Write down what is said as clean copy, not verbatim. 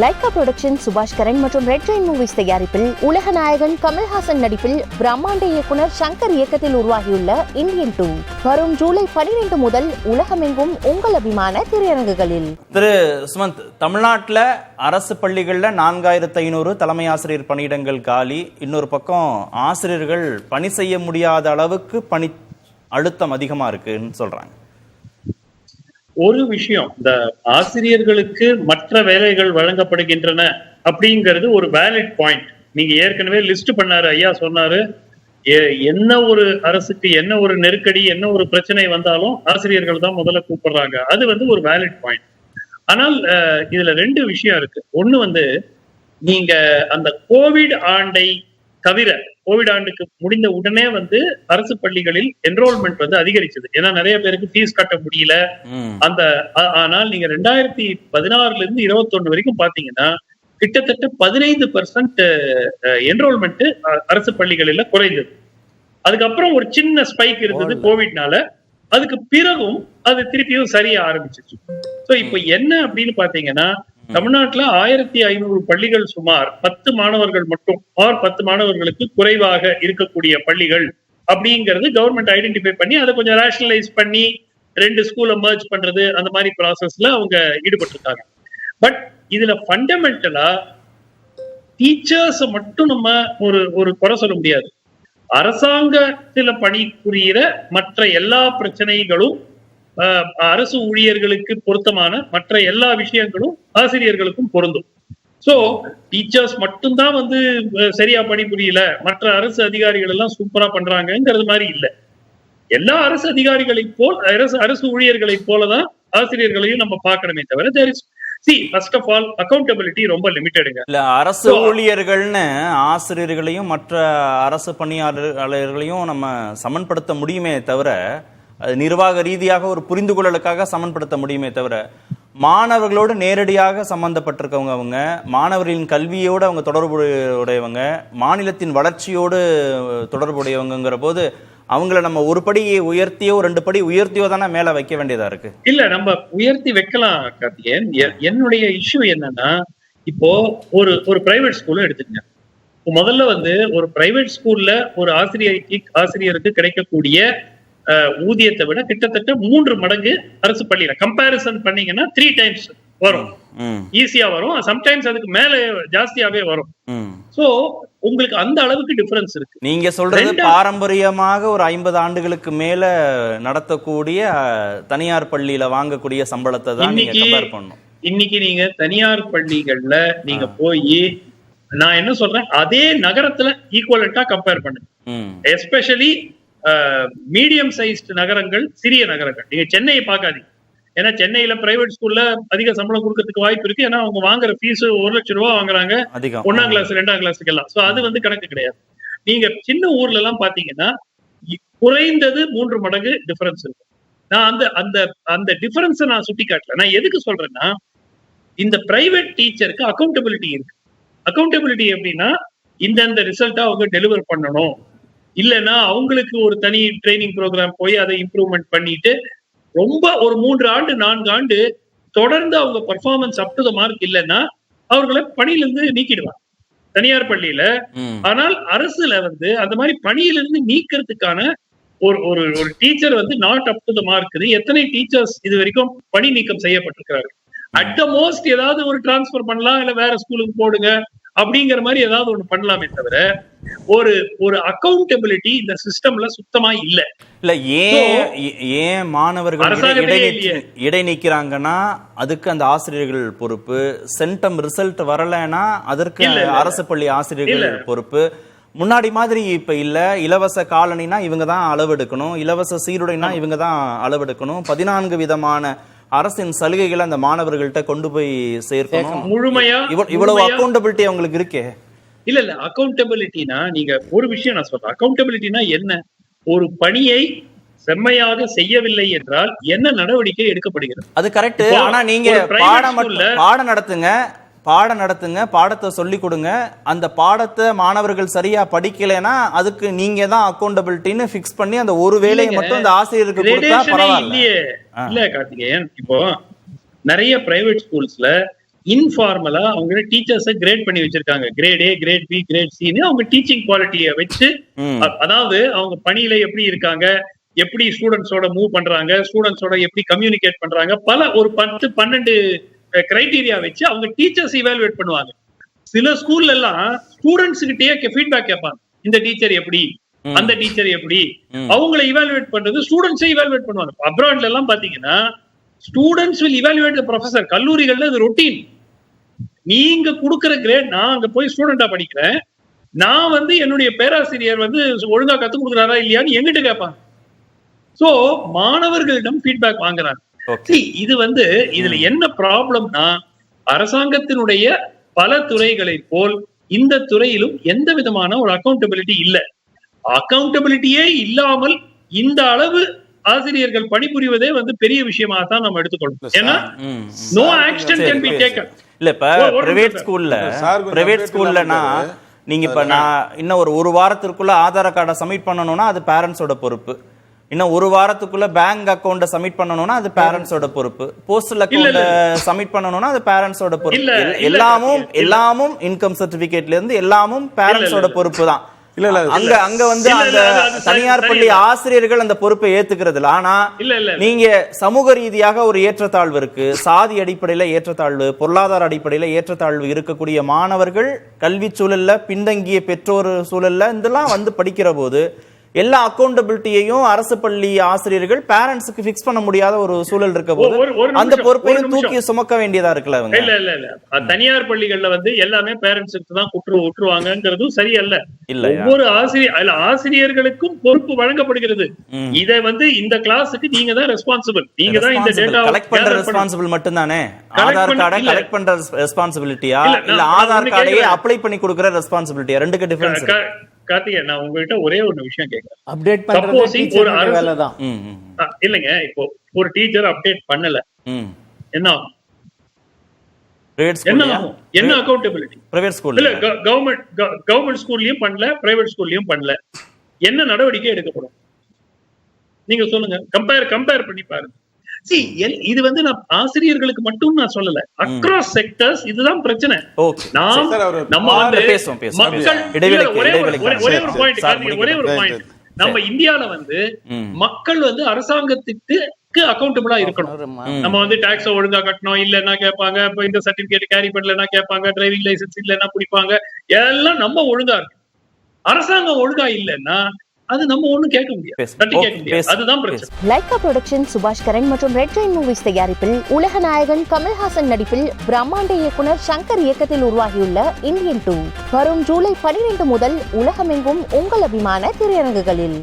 Lyca production சுபாஷ் கரன் மற்றும் red Jain movies தயாரிப்பில் உலக நாயகன் கமல்ஹாசன் நடிப்பில் பிரம்மாண்ட இயக்குனர் சங்கர் இயக்கத்தில் உருவாகியுள்ள இந்தியன் 2 வரும் ஜூலை 12 முதல் உலகமெங்கும் உங்கள் அபிமான திரையரங்குகளில். திரு சுமந்த், தமிழ்நாட்டில் அரசு பள்ளிகளில் 4500 தலைமை ஆசிரியர் பணியிடங்கள் காலி. இன்னொரு பக்கம் ஆசிரியர்கள் பணி செய்ய முடியாத அளவுக்கு பணி அழுத்தம் அதிகமா இருக்குன்னு சொல்றாங்க. ஒரு விஷயம், இந்த ஆசிரியர்களுக்கு மற்ற வேலைகள் வழங்கப்படுகின்றன அப்படிங்கிறது ஒரு வேலிட் பாயிண்ட். நீங்க ஏற்கனவே லிஸ்ட் பண்ணாரு, ஐயா சொன்னாரு, என்ன ஒரு அரசுக்கு என்ன ஒரு நெருக்கடி என்ன ஒரு பிரச்சனை வந்தாலும் ஆசிரியர்கள் தான் முதல்ல கூப்பிடுறாங்க. அது ஒரு வேலிட் பாயிண்ட். ஆனால் இதுல ரெண்டு விஷயம் இருக்கு. ஒண்ணு நீங்க அந்த கோவிட் ஆண்டை தவிர கோவிட் ஆண்டுக்கு முடிந்த உடனே அரசு பள்ளிகளில் என்ரோல்மெண்ட் அதிகரிச்சது. ஏன்னா நிறைய பேருக்கு ஃபீஸ் கட்ட முடியல. ஆனால் நீங்க 2016 இருந்து 21 வரைக்கும் பாத்தீங்கன்னா கிட்டத்தட்ட 15% என்ரோல்மெண்ட் அரசு பள்ளிகளில் குறைந்தது. அதுக்கப்புறம் ஒரு சின்ன ஸ்பைக் இருந்தது கோவிட்னால. அதுக்கு பிறகும் அது திருப்பியும் சரிய ஆரம்பிச்சிச்சு. சோ இப்போ என்ன அப்படின்னு பாத்தீங்கன்னா, தமிழ்நாட்டுல 1500 பள்ளிகள் சுமார் 10 மாணவர்கள் மட்டும் 10 மாணவர்களுக்கு குறைவாக இருக்கக்கூடிய பள்ளிகள் அப்படிங்கிறது கவர்மெண்ட் ஐடென்டிஃபை பண்ணி அதை கொஞ்சம் ரேஷனலைஸ் பண்ணி 2 ஸ்கூலை மர்ஜ் பண்றது அந்த மாதிரி ப்ராசஸ்ல அவங்க ஈடுபட்டிருக்காங்க. பட் இதுல ஃபண்டமெண்டலா டீச்சர்ஸ் மட்டும் நம்ம ஒரு குறை சொல்ல முடியாது. அரசாங்கத்துல பணிபுரியிற மற்ற எல்லா பிரச்சனைகளும் அரசு ஊழியர்களுக்கு பொருத்தமான மற்ற எல்லா விஷயங்களும் ஆசிரியர்களுக்கும் பொருந்தும். சோ டீச்சர்ஸ் மட்டும்தான் சரியா பணிபுரியல, மற்ற அரசு அதிகாரிகள் எல்லாம் சூப்பரா பண்றாங்கிறது மாதிரி இல்ல. எல்லா அரசு அதிகாரிகளை போல் அரசு ஊழியர்களை போலதான் ஆசிரியர்களையும் நம்ம பார்க்கணுமே தவிர ஃபர்ஸ்ட் ஆஃப் ஆல் அக்கௌண்டபிலிட்டி ரொம்ப லிமிட்டடுங்க. இல்ல, அரசு ஊழியர்கள்னு ஆசிரியர்களையும் மற்ற அரசு பணியாளர்களையும் நம்ம சமன்படுத்த முடியுமே தவிர, அது நிர்வாக ரீதியாக ஒரு புரிந்து கொள்ளலுக்காக சமன்படுத்த முடியுமே தவிர, மாணவர்களோடு நேரடியாக சம்பந்தப்பட்டிருக்கவங்க, அவங்க மாணவர்களின் கல்வியோடு அவங்க தொடர்புடையவங்க, மாநிலத்தின் வளர்ச்சியோடு தொடர்புடையவங்கிற போது அவங்கள நம்ம ஒரு படி உயர்த்தியோ 2 படி உயர்த்தியோ தானே மேல வைக்க வேண்டியதா இருக்கு. இல்ல, நம்ம உயர்த்தி வைக்கலாம் கார்த்திகேயன். என்னுடைய இஷ்யூ என்னன்னா, இப்போ ஒரு பிரைவேட் ஸ்கூல்ல எடுத்துக்கங்க. முதல்ல ஒரு பிரைவேட் ஸ்கூல்ல ஒரு ஆசிரியருக்கு கிடைக்கக்கூடிய ஊதியத்தை விட கிட்டத்தட்ட 3 மடங்கு அரசு பள்ளியில கம்பேரிசன் பண்ணீங்கன்னா 3 டைம்ஸ் வரும். ஈஸியா வரும். சம்டைம்ஸ் அதுக்கு மேல ஜாஸ்தியாவே வரும். சோ உங்களுக்கு அந்த அளவுக்கு டிஃபரன்ஸ் இருக்கு. நீங்க சொல்றது பாரம்பரியமாக ஒரு 50 ஆண்டுகளுக்கு மேல நடத்தக்கூடிய தனியார் பள்ளியில வாங்கக்கூடிய சம்பளத்தை தான் நீங்க கம்பேர் பண்ணணும். இன்னைக்கு நீங்க தனியார் பள்ளிகள்ல நீங்க போய், நான் என்ன சொல்றேன், அதே நகரத்துல ஈக்குவலண்டா கம்பேர் பண்ணுங்க. எஸ்பெஷலி மீடியம் சைஸ்டு நகரங்கள், சிறிய நகரங்கள். நீங்க சென்னையை பார்க்காதீங்க. ஏன்னா சென்னையில பிரைவேட் ஸ்கூல்ல அதிக சம்பளம் கொடுக்கறதுக்கு வாய்ப்பு இருக்கு. ஏன்னா அவங்க வாங்குற ஃபீஸ் 1 லட்சம் ரூபாய் வாங்குறாங்க 1ஆம் கிளாஸ் 2ஆம் கிளாஸுக்கு எல்லாம். சோ அது கணக்கு கிடையாது. நீங்க சின்ன ஊர்ல எல்லாம் பாத்தீங்கன்னா குறைந்தது 3 மடங்கு டிஃபரன்ஸ் இருக்கு. நான் அந்த டிஃபரன்ஸை நான் சுட்டி காட்டல. நான் எதுக்கு சொல்றேன்னா, இந்த பிரைவேட் டீச்சருக்கு அக்கௌண்டபிலிட்டி இருக்கு. அக்கௌண்டபிலிட்டி எப்படின்னா, இந்த ரிசல்ட்டா அவங்க டெலிவர் பண்ணணும், இல்லைன்னா அவங்களுக்கு ஒரு தனி ட்ரைனிங் ப்ரோக்ராம் போய் அதை இம்ப்ரூவ்மெண்ட் பண்ணிட்டு ரொம்ப ஒரு 3 ஆண்டு 4 ஆண்டு தொடர்ந்து அவங்க performance up to the mark இல்லைன்னா அவர்களை பணியிலிருந்து நீக்கிடுவாங்க தனியார் பள்ளியில. ஆனால் அரசுல அந்த மாதிரி பணியிலிருந்து நீக்கிறதுக்கான ஒரு teacher not up to the mark. எத்தனை டீச்சர்ஸ் இது வரைக்கும் பணி நீக்கம் செய்யப்பட்டிருக்கிறார்கள். அட் த மோஸ்ட் ஏதாவது ஒரு டிரான்ஸ்பர் பண்ணலாம், இல்ல வேற ஸ்கூலுக்கு போடுங்க அப்படிங்கிற மாதிரி ஏதாவது ஒண்ணு பண்ணலாமே தவிர ஒரு அக்கௌண்டபிலிட்டி இந்த சிஸ்டம்ல சுத்தமா இல்ல. ஏன் மாணவர்கள் இடை நீக்கிறாங்கன்னா அதுக்கு அந்த ஆசிரியர்கள் பொறுப்பு. சென்டம் ரிசல்ட் வரலன்னா அதற்கு அரசு பள்ளி ஆசிரியர்கள் பொறுப்பு. முன்னாடி மாதிரி இப்ப இல்ல. இலவச காலனினா இவங்க தான் அளவெடுக்கணும், இலவச சீருடைனா இவங்க தான் அளவெடுக்கணும், 14 விதமான அரசின் சலுகைகளை அந்த மாணவர்கள்ட்ட கொண்டு போய் சேர்க்கணும். முழுமையா இவ்வளவு அக்கௌண்டபிலிட்டி அவங்களுக்கு இருக்கே. இல்ல அக்கௌண்டபிலிட்டினா, நீங்க ஒரு விஷயம் நான் சொல்றேன். அக்கௌண்டபிலிட்டினா என்ன? ஒரு பணியை செம்மையாக செய்யவில்லை என்றால் என்ன நடவடிக்கை எடுக்கப்படுகிறது? அது கரெக்ட். ஆனா நீங்க பாடம் நடத்துங்க, பாடத்தை சொல்லி கொடுங்க. அந்த பாடத்தை மாணவர்கள் சரியா படிக்கலைன்னா அதுக்கு நீங்க தான் அக்கௌண்டபிலிட்டின்னு ஃபிக்ஸ் பண்ணி அந்த ஒரு வேலையை மட்டும் அந்த ஆசிரியருக்கு கொடுத்தா பரவாயில்ல. இல்ல கார்த்திகேயன், இப்போ நிறைய பிரைவேட் ஸ்கூல்ஸ்ல இன்ஃபார்மலா அவங்க டீச்சர்ஸை கிரேட் பண்ணி வச்சிருக்காங்க. Grade A, grade B, grade Cன்னு அவங்க டீச்சிங் குவாலிட்டியை வச்சு, அதாவது அவங்க பணியில எப்படி இருக்காங்க, எப்படி ஸ்டூடெண்ட்ஸோட மூவ் பண்றாங்க, ஸ்டூடெண்ட்ஸோட எப்படி கம்யூனிகேட் பண்றாங்க, பல ஒரு 10-12 கிரைட்டீரியா வச்சு அவங்க டீச்சர்ஸ் இவாலுவேட் பண்ணுவாங்க. சில ஸ்கூல்ல எல்லாம் ஸ்டூடெண்ட்ஸ் கிட்டே ஃபீட்பேக் கேட்பாங்க. இந்த டீச்சர் எப்படி, அந்த டீச்சர் எப்படி, அவங்களை இவாலுவேட் பண்றது ஸ்டூடெண்ட்ஸை இவாலுவேட் பண்ணுவாங்க. அப்ராட்ல எல்லாம் பாத்தீங்கன்னா students will evaluate the professor. கல்லூரிகள்ல இது ரொட்டீன். நீங்க கொடுக்கிற கிரேட், நான் அங்க போய் ஸ்டூடெண்டா படிக்கிறேன், நான் வந்து என்னுடைய பேராசிரியர் வந்து ஒழுங்கா கத்து கொடுக்குறாரா இல்லையான்னு எங்கிட்ட கேட்பாங்க. சோ மாணவர்களிடம் ஃபீட்பேக் வாங்குறாங்க. இது வந்து இதுல என்ன ப்ராப்ளம்னா, அரசாங்கத்தினுடைய பல துறைகளை போல் இந்த துறையிலும் எந்த விதமான ஒரு அக்கௌண்டபிலிட்டி இல்ல. அக்கௌண்டபிலிட்டியே இல்லாமல் இந்த அளவு ஆசிரியர்கள் பணிபுரிவதே வந்து பெரிய விஷயமா தான் நம்ம எடுத்துக்கொள்ளணும். ஏன்னா no action can be taken. இல்ல இப்ப பிரைவேட் ஸ்கூல்லனா நீங்க இப்ப நான் இன்னும் ஒரு வாரத்திற்குள்ள ஆதார் கார்டை சப்மிட் பண்ணணும்னா அது பேரண்ட்ஸோட பொறுப்பு. இன்னும் ஒரு வாரத்துக்குள்ள பேங்க் அக்கௌண்ட சப்மிட் பண்ணணும்னா அது பேரண்ட்ஸோட பொறுப்பு. போஸ்டல் அக்கௌண்ட் சப்மிட் பண்ணணும்னா அது பேரண்ட்ஸோட பொறுப்பு. எல்லாமும் இன்கம் சர்டிபிகேட்ல இருந்து எல்லாமும் பேரண்ட்ஸோட பொறுப்பு தான். அங்க வந்து அந்த தனியார் பள்ளி ஆசிரியர்கள் அந்த பொறுப்பை ஏத்துக்கிறது இல்ல. ஆனா நீங்க சமூக ரீதியாக ஒரு ஏற்றத்தாழ்வு இருக்கு, சாதி அடிப்படையில ஏற்றத்தாழ்வு, பொருளாதார அடிப்படையில ஏற்றத்தாழ்வு இருக்கக்கூடிய மாணவர்கள் கல்வி சூழல்ல பின்தங்கிய பெற்றோர் சூழல்ல இதெல்லாம் வந்து படிக்கிற போது எல்லா அக்கௌண்டபிலிட்டியையும் அரசு பள்ளி ஆசிரியர்கள் பேரண்ட்ஸுக்கு ஃபிக்ஸ் பண்ண முடியாத ஒரு சூழல் இருக்க போது அந்த பொறுப்பையும் தூக்கி சுமக்க வேண்டியதா இருக்குல்ல. இல்ல தனியார் பள்ளிகள்ல வந்து எல்லாமே பேரண்ட்ஸுக்கு தான் விட்டுருவாங்கிறதும் சரியல்ல. ஒவ்வொரு ஆசிரியர்களுக்கும் பொறுப்பு வழங்கப்படுகிறது. இதை வந்து இந்த கிளாஸுக்கு நீங்க தான் ரெஸ்பான்சிபிள். நீங்க தான் இந்த டேட்டா கலெக்ட் பண்ற ரெஸ்பான்சிபிள் மட்டும் தானே. ஆதார் கார்டை கலெக்ட் பண்ற ரெஸ்பான்சிபிலிட்டியா இல்ல ஆதார் கார்டையே அப்ளை பண்ணி கொடுக்கிற ரெஸ்பான்சிபிலிட்டியா? ரெண்டுக்கு டிஃபரன்ஸ். கார்த்திகேயன், நான் உங்ககிட்ட ஒரே ஒரு விஷயம் கேட்கிறேன். அப்டேட் பண்றது டீச்சர் வேலை தான். இல்லங்க, இப்போ ஒரு டீச்சர் அப்டேட் பண்ணல என்ன ஆகும்? என்ன அக்கௌண்டபிலிட்டி? பிரைவேட் ஸ்கூல்ல இல்ல கவர்மெண்ட் ஸ்கூல்லயும் பண்ணல, பிரைவேட் ஸ்கூல்லயும் பண்ணல, என்ன நடவடிக்கை எடுக்கப்படும்? நீங்க சொல்லுங்க. கம்பேர் பண்ணி பாருங்க. இது வந்து நான் ஆசிரியர்களுக்கு மட்டும் நான் சொல்லல, அக்ராஸ் செக்டர்ஸ் இதுதான் பிரச்சனை. நம்ம வந்து ஒரே ஒரு பாயிண்ட், நம்ம இந்தியால வந்து மக்கள் வந்து அரசாங்கத்துக்கு அக்கௌண்டபிளா இருக்கணும். நம்ம வந்து டாக்ஸ் ஒழுங்கா கட்டணும், இல்லன்னா கேட்பாங்க, இப்ப இந்த சர்டிபிகேட் கேரி பண்ணலன்னா கேட்பாங்க, டிரைவிங் லைசன்ஸ் இல்லன்னா பிடிப்பாங்க, எல்லாம் நம்ம ஒழுங்கா இருக்கு. அரசாங்கம் ஒழுங்கா இல்லன்னா அது நம்ம ஒண்ணும் கேட்க முடியாது. அதுதான் பிரச்சனை. லைகா புரொடக்ஷன் சுபாஷ் கரன் மற்றும் ரெட் ஜெயின் மூவிஸ் தயாரிப்பில் உலக நாயகன் கமல்ஹாசன் நடிப்பில் பிரம்மாண்ட இயக்குனர் சங்கர் இயக்கத்தில் உருவாகியுள்ள இந்தியன் 2 வரும் ஜூலை 12 முதல் உலகமெங்கும் உங்கள் அபிமான திரையரங்குகளில்.